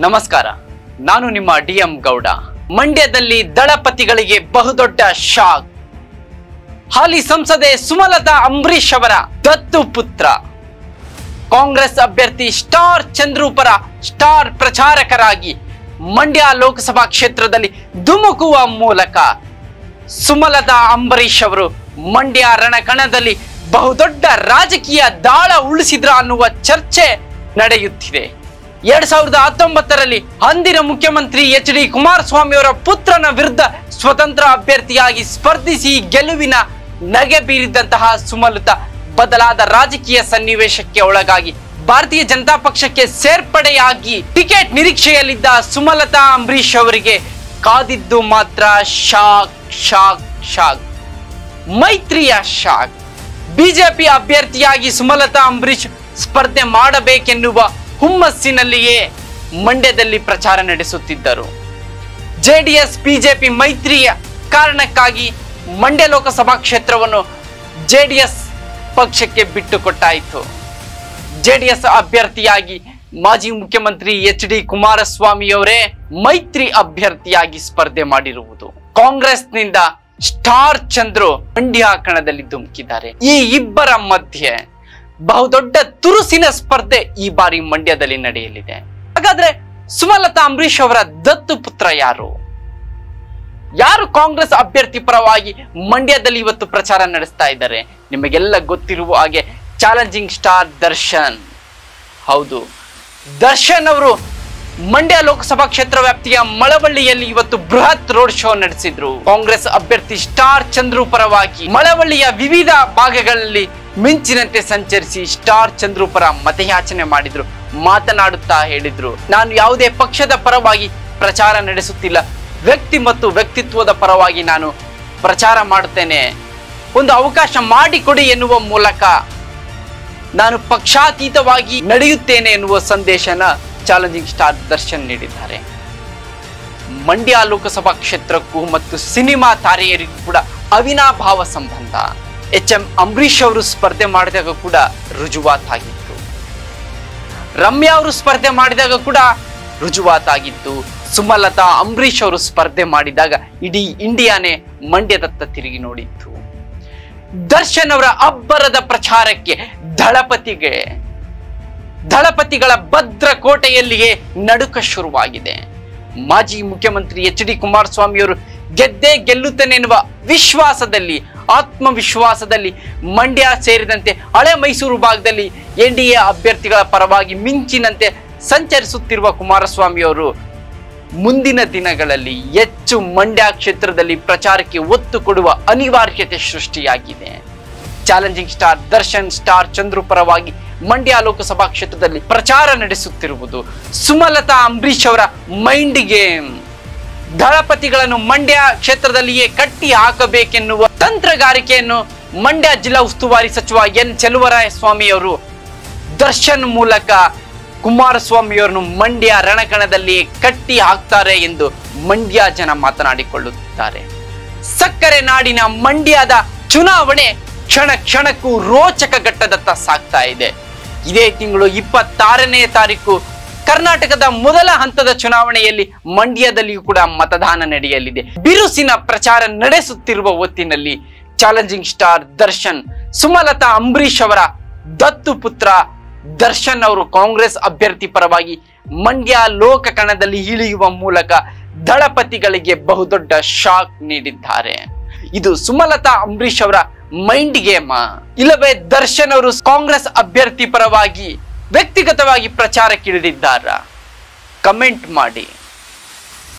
ನಮಸ್ಕಾರ, ನಾನು ನಿಮ್ಮ ಡಿಎಂ ಗೌಡ. ಮಂಡ್ಯದಲ್ಲಿ ದಳಪತಿಗಳಿಗೆ ಬಹುದೊಡ್ಡ ಶಾಕ್. ಹಾಲಿ ಸಂಸದೆ ಸುಮಲತಾ ಅಂಬರೀಶ್ ಅವರ ದತ್ತು ಪುತ್ರ ಕಾಂಗ್ರೆಸ್ ಅಭ್ಯರ್ಥಿ ಸ್ಟಾರ್ ಚಂದ್ರು ಪರ ಸ್ಟಾರ್ ಪ್ರಚಾರಕರಾಗಿ ಮಂಡ್ಯ ಲೋಕಸಭಾ ಕ್ಷೇತ್ರದಲ್ಲಿ ಧುಮುಕುವ ಮೂಲಕ ಸುಮಲತಾ ಅಂಬರೀಶ್ ಅವರು ಮಂಡ್ಯ ರಣಕಣದಲ್ಲಿ ಬಹುದೊಡ್ಡ ರಾಜಕೀಯ ದಾಳ ಉಳಿಸಿದ್ರ ಅನ್ನುವ ಚರ್ಚೆ ನಡೆಯುತ್ತಿದೆ. 2019ರಲ್ಲಿ ಅಂದಿನ ಮುಖ್ಯಮಂತ್ರಿ ಎಚ್.ಡಿ. ಕುಮಾರಸ್ವಾಮಿ ಅವರ ಪುತ್ರನ ವಿರುದ್ಧ ಸ್ವತಂತ್ರ ಅಭ್ಯರ್ಥಿಯಾಗಿ ಸ್ಪರ್ಧಿಸಿ ಗೆಲುವಿನ ನಗೆ ಬೀರಿದಂತಹ ಸುಮಲತಾ ಬದಲಾದ ರಾಜಕೀಯ ಸನ್ನಿವೇಶಕ್ಕೆ ಒಳಗಾಗಿ ಭಾರತೀಯ ಜನತಾ ಪಕ್ಷಕ್ಕೆ ಸೇರ್ಪಡೆಯಾಗಿ ಟಿಕೆಟ್ ನಿರೀಕ್ಷೆಯಲ್ಲಿದ್ದ ಸುಮಲತಾ ಅಂಬರೀಶ್ ಅವರಿಗೆ ಕಾದಿದ್ದು ಮಾತ್ರ ಶಾಕ್ ಶಾಕ್ ಶಾಕ್, ಮೈತ್ರಿಯ ಶಾಕ್. ಬಿಜೆಪಿ ಅಭ್ಯರ್ಥಿಯಾಗಿ ಸುಮಲತಾ ಅಂಬರೀಶ್ ಸ್ಪರ್ಧೆ ಮಾಡಬೇಕೆನ್ನುವ ಹುಮ್ಮಸ್ಸಿನಲ್ಲಿಯೇ ಮಂಡ್ಯದಲ್ಲಿ ಪ್ರಚಾರ ನಡೆಸುತ್ತಿದ್ದರು. ಜೆಡಿಎಸ್ ಬಿಜೆಪಿ ಮೈತ್ರಿಯ ಕಾರಣಕ್ಕಾಗಿ ಮಂಡ್ಯ ಲೋಕಸಭಾ ಕ್ಷೇತ್ರವನ್ನು ಜೆಡಿಎಸ್ ಪಕ್ಷಕ್ಕೆ ಬಿಟ್ಟುಕೊಟ್ಟಾಯಿತು. ಜೆಡಿಎಸ್ ಅಭ್ಯರ್ಥಿಯಾಗಿ ಮಾಜಿ ಮುಖ್ಯಮಂತ್ರಿ ಎಚ್.ಡಿ. ಕುಮಾರಸ್ವಾಮಿ ಅವರೇ ಮೈತ್ರಿ ಅಭ್ಯರ್ಥಿಯಾಗಿ ಸ್ಪರ್ಧೆ ಮಾಡಿರುವುದು. ಕಾಂಗ್ರೆಸ್ನಿಂದ ಸ್ಟಾರ್ ಚಂದ್ರು ಮಂಡ್ಯ ಕಣದಲ್ಲಿ ಧುಮುಕಿದ್ದಾರೆ. ಈ ಇಬ್ಬರ ಮಧ್ಯೆ ಬಹುದೊಡ್ಡ ತುರುಸಿನ ಸ್ಪರ್ಧೆ ಈ ಬಾರಿ ಮಂಡ್ಯದಲ್ಲಿ ನಡೆಯಲಿದೆ. ಹಾಗಾದ್ರೆ ಸುಮಲತಾ ಅಂಬರೀಶ್ ಅವರ ದತ್ತು ಪುತ್ರ ಯಾರು? ಕಾಂಗ್ರೆಸ್ ಅಭ್ಯರ್ಥಿ ಪರವಾಗಿ ಮಂಡ್ಯದಲ್ಲಿ ಇವತ್ತು ಪ್ರಚಾರ ನಡೆಸ್ತಾ ಇದ್ದಾರೆ? ನಿಮಗೆಲ್ಲ ಗೊತ್ತಿರುವ ಹಾಗೆ ಚಾಲೆಂಜಿಂಗ್ ಸ್ಟಾರ್ ದರ್ಶನ್. ಹೌದು, ದರ್ಶನ್ ಅವರು ಮಂಡ್ಯ ಲೋಕಸಭಾ ಕ್ಷೇತ್ರ ವ್ಯಾಪ್ತಿಯ ಮಳವಳ್ಳಿಯಲ್ಲಿ ಇವತ್ತು ಬೃಹತ್ ರೋಡ್ ಶೋ ನಡೆಸಿದ್ರು. ಕಾಂಗ್ರೆಸ್ ಅಭ್ಯರ್ಥಿ ಸ್ಟಾರ್ ಚಂದ್ರು ಪರವಾಗಿ ಮಳವಳ್ಳಿಯ ವಿವಿಧ ಭಾಗಗಳಲ್ಲಿ ಮಿಂಚಿನಂತೆ ಸಂಚರಿಸಿ ಸ್ಟಾರ್ ಚಂದ್ರು ಪರ ಮತಯಾಚನೆ ಮಾಡಿದ್ರು. ಮಾತನಾಡುತ್ತಾ ಹೇಳಿದ್ರು, ನಾನು ಯಾವುದೇ ಪಕ್ಷದ ಪರವಾಗಿ ಪ್ರಚಾರ ನಡೆಸುತ್ತಿಲ್ಲ, ವ್ಯಕ್ತಿ ಮತ್ತು ವ್ಯಕ್ತಿತ್ವದ ಪರವಾಗಿ ನಾನು ಪ್ರಚಾರ ಮಾಡುತ್ತೇನೆ, ಒಂದು ಅವಕಾಶ ಮಾಡಿಕೊಡಿ ಎನ್ನುವ ಮೂಲಕ ನಾನು ಪಕ್ಷಾತೀತವಾಗಿ ನಡೆಯುತ್ತೇನೆ ಎನ್ನುವ ಸಂದೇಶನ ಚಾಲೆಂಜಿಂಗ್ ಸ್ಟಾರ್ ದರ್ಶನ್ ನೀಡಿದ್ದಾರೆ. ಮಂಡ್ಯ ಲೋಕಸಭಾ ಕ್ಷೇತ್ರಕ್ಕೂ ಮತ್ತು ಸಿನಿಮಾ ತಾರೆಯರಿಗೂ ಕೂಡ ಅವಿನಾಭಾವ ಸಂಬಂಧ. ಎಚ್.ಎಂ. ಅಂಬರೀಶ್ ಅವರು ಸ್ಪರ್ಧೆ ಮಾಡಿದಾಗ ಕೂಡ ರುಜುವಾತಾಗಿತ್ತು. ರಮ್ಯಾ ಅವರು ಸ್ಪರ್ಧೆ ಮಾಡಿದಾಗ ಕೂಡ ರುಜುವಾತಾಗಿತ್ತು. ಸುಮಲತಾ ಅಂಬರೀಶ್ ಅವರು ಸ್ಪರ್ಧೆ ಮಾಡಿದಾಗ ಇಡೀ ಇಂಡಿಯಾನೇ ಮಂಡ್ಯದತ್ತ ತಿರುಗಿ ನೋಡಿತ್ತು. ದರ್ಶನ್ ಅವರ ಅಬ್ಬರದ ಪ್ರಚಾರಕ್ಕೆ ದಳಪತಿಗಳ ಭದ್ರಕೋಟೆಯಲ್ಲಿಯೇ ನಡುಕ ಶುರುವಾಗಿದೆ. ಮಾಜಿ ಮುಖ್ಯಮಂತ್ರಿ ಎಚ್.ಡಿ. ಕುಮಾರಸ್ವಾಮಿ ಅವರು ಗೆದ್ದೇ ಗೆಲ್ಲುತ್ತೇನೆ ಎನ್ನುವ ವಿಶ್ವಾಸದಲ್ಲಿ, ಆತ್ಮವಿಶ್ವಾಸದಲ್ಲಿ ಮಂಡ್ಯ ಸೇರಿದಂತೆ ಹಳೆ ಮೈಸೂರು ಭಾಗದಲ್ಲಿ ಎನ್ಡಿಎ ಅಭ್ಯರ್ಥಿಗಳ ಪರವಾಗಿ ಮಿಂಚಿನಂತೆ ಸಂಚರಿಸುತ್ತಿರುವ ಕುಮಾರಸ್ವಾಮಿ ಅವರು ಮುಂದಿನ ದಿನಗಳಲ್ಲಿ ಹೆಚ್ಚು ಮಂಡ್ಯ ಕ್ಷೇತ್ರದಲ್ಲಿ ಪ್ರಚಾರಕ್ಕೆ ಒತ್ತು ಕೊಡುವ ಅನಿವಾರ್ಯತೆ ಸೃಷ್ಟಿಯಾಗಿದೆ. Challenging star Darshan star Chandru ಪರವಾಗಿ ಮಂಡ್ಯ ಲೋಕಸಭಾ ಕ್ಷೇತ್ರದಲ್ಲಿ ಪ್ರಚಾರ ನಡೆಸುತ್ತಿರುವುದು ಸುಮಲತಾ ಅಂಬರೀಶ್ ಅವರ ಮೈಂಡ್ ಗೇಮ್. ದಳಪತಿಗಳನ್ನು ಮಂಡ್ಯ ಕ್ಷೇತ್ರದಲ್ಲಿಯೇ ಕಟ್ಟಿ ಹಾಕಬೇಕೆನ್ನುವ ತಂತ್ರಗಾರಿಕೆಯನ್ನು ಮಂಡ್ಯ ಜಿಲ್ಲಾ ಉಸ್ತುವಾರಿ ಸಚಿವ ಎನ್ ಚೆಲುವರಾಯಸ್ವಾಮಿ ಅವರು ದರ್ಶನ್ ಮೂಲಕ ಕುಮಾರಸ್ವಾಮಿ ಅವರನ್ನು ಮಂಡ್ಯ ರಣಕಣದಲ್ಲಿ ಕಟ್ಟಿ ಹಾಕ್ತಾರೆ ಎಂದು ಮಂಡ್ಯ ಜನ ಮಾತನಾಡಿಕೊಳ್ಳುತ್ತಾರೆ. ಸಕ್ಕರೆ ನಾಡಿನ ಮಂಡ್ಯದ ಚುನಾವಣೆ ಕ್ಷಣ ಕ್ಷಣಕ್ಕೂ ರೋಚಕ ಘಟ್ಟದತ್ತ ಸಾಗ್ತಾ ಇದೆ. ಇದೇ ತಿಂಗಳು 26ನೇ ತಾರೀಕು ಕರ್ನಾಟಕದ ಮೊದಲ ಹಂತದ ಚುನಾವಣೆಯಲ್ಲಿ ಮಂಡ್ಯದಲ್ಲಿಯೂ ಕೂಡ ಮತದಾನ ನಡೆಯಲಿದೆ. ಬಿರುಸಿನ ಪ್ರಚಾರ ನಡೆಸುತ್ತಿರುವ ಹೊತ್ತಿನಲ್ಲಿ ಚಾಲೆಂಜಿಂಗ್ ಸ್ಟಾರ್ ದರ್ಶನ್ ಸುಮಲತಾ ಅಂಬರೀಶ್ ಅವರ ದತ್ತು ಪುತ್ರ ದರ್ಶನ್ ಅವರು ಕಾಂಗ್ರೆಸ್ ಅಭ್ಯರ್ಥಿ ಪರವಾಗಿ ಮಂಡ್ಯ ಲೋಕ ಕಣದಲ್ಲಿ ಇಳಿಯುವ ಮೂಲಕ ದಳಪತಿಗಳಿಗೆ ಬಹುದೊಡ್ಡ ಶಾಕ್ ನೀಡಿದ್ದಾರೆ. ಇದು ಸುಮಲತಾ ಅಂಬರೀಶ್ ಅವರ ಮೈಂಡ್ ಗೇಮ್, ಇಲ್ಲವೇ ದರ್ಶನ್ ಅವರು ಕಾಂಗ್ರೆಸ್ ಅಭ್ಯರ್ಥಿ ಪರವಾಗಿ ವ್ಯಕ್ತಿಗತವಾಗಿ ಪ್ರಚಾರಕ್ಕಿಳಿದಿದ್ದಾರಾ? ಕಮೆಂಟ್ ಮಾಡಿ.